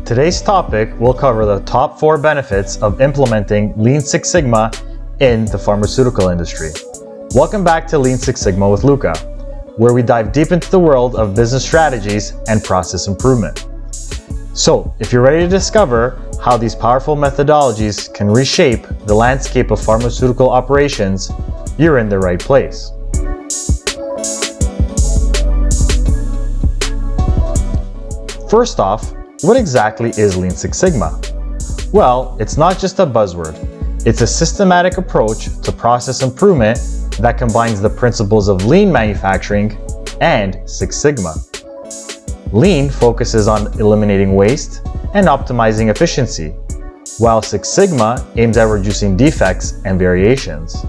Today's topic will cover the top 4 benefits of implementing Lean Six Sigma in the pharmaceutical industry. Welcome back to Lean Six Sigma with Luca, where we dive deep into the world of business strategies and process improvement. So, if you're ready to discover how these powerful methodologies can reshape the landscape of pharmaceutical operations, you're in the right place. First off, what exactly is Lean Six Sigma? Well, it's not just a buzzword. It's a systematic approach to process improvement that combines the principles of lean manufacturing and Six Sigma. Lean focuses on eliminating waste and optimizing efficiency, while Six Sigma aims at reducing defects and variations.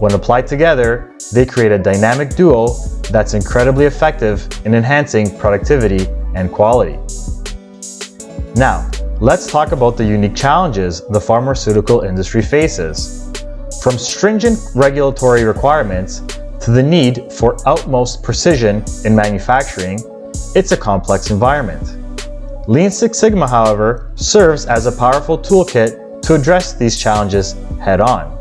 When applied together, they create a dynamic duo that's incredibly effective in enhancing productivity and quality. Now, let's talk about the unique challenges the pharmaceutical industry faces. From stringent regulatory requirements to the need for utmost precision in manufacturing, it's a complex environment. Lean Six Sigma, however, serves as a powerful toolkit to address these challenges head-on.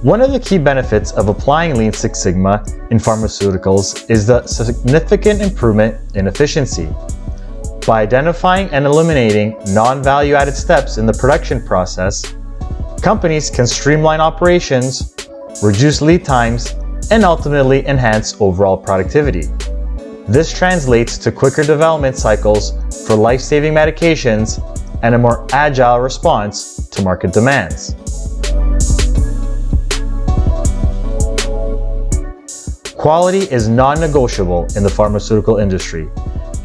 One of the key benefits of applying Lean Six Sigma in pharmaceuticals is the significant improvement in efficiency. By identifying and eliminating non-value-added steps in the production process, companies can streamline operations, reduce lead times, and ultimately enhance overall productivity. This translates to quicker development cycles for life-saving medications and a more agile response to market demands. Quality is non-negotiable in the pharmaceutical industry,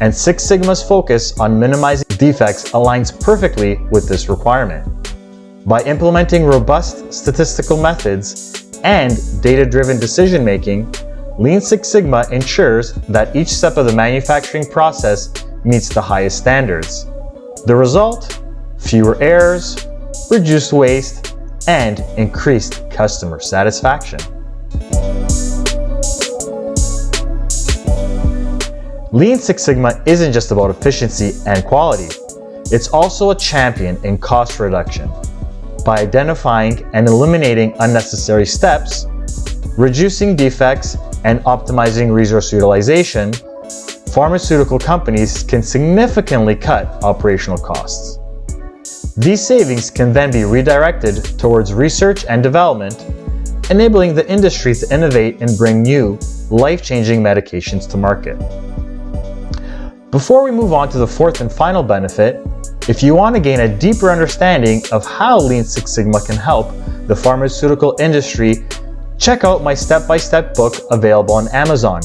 and Six Sigma's focus on minimizing defects aligns perfectly with this requirement. By implementing robust statistical methods and data-driven decision-making, Lean Six Sigma ensures that each step of the manufacturing process meets the highest standards. The result? Fewer errors, reduced waste, and increased customer satisfaction. Lean Six Sigma isn't just about efficiency and quality. It's also a champion in cost reduction. By identifying and eliminating unnecessary steps, reducing defects, and optimizing resource utilization, pharmaceutical companies can significantly cut operational costs. These savings can then be redirected towards research and development, enabling the industry to innovate and bring new, life-changing medications to market. Before we move on to the fourth and final benefit, if you want to gain a deeper understanding of how Lean Six Sigma can help the pharmaceutical industry, check out my step-by-step book available on Amazon.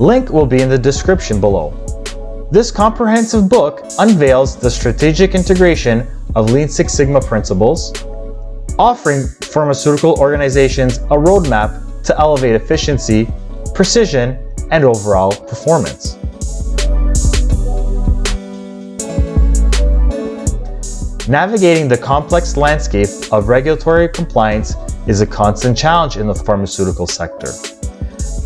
Link will be in the description below. This comprehensive book unveils the strategic integration of Lean Six Sigma principles, offering pharmaceutical organizations a roadmap to elevate efficiency, precision, and overall performance. Navigating the complex landscape of regulatory compliance is a constant challenge in the pharmaceutical sector.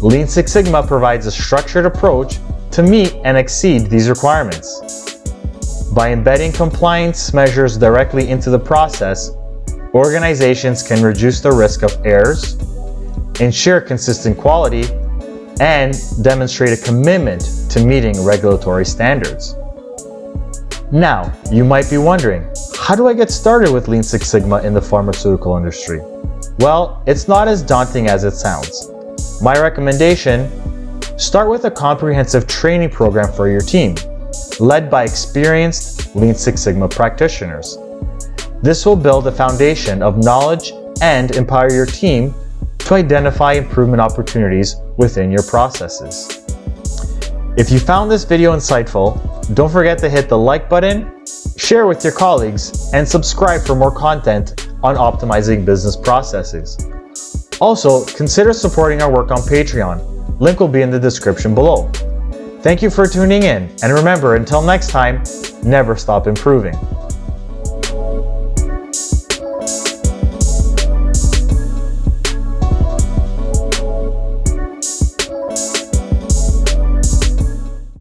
Lean Six Sigma provides a structured approach to meet and exceed these requirements. By embedding compliance measures directly into the process, organizations can reduce the risk of errors, ensure consistent quality, and demonstrate a commitment to meeting regulatory standards. Now, you might be wondering, how do I get started with Lean Six Sigma in the pharmaceutical industry? Well, it's not as daunting as it sounds. My recommendation: start with a comprehensive training program for your team, led by experienced Lean Six Sigma practitioners. This will build a foundation of knowledge and empower your team to identify improvement opportunities within your processes. If you found this video insightful, don't forget to hit the like button, share with your colleagues, and subscribe for more content on optimizing business processes. Also, consider supporting our work on Patreon. Link will be in the description below. Thank you for tuning in, and remember, until next time, never stop improving.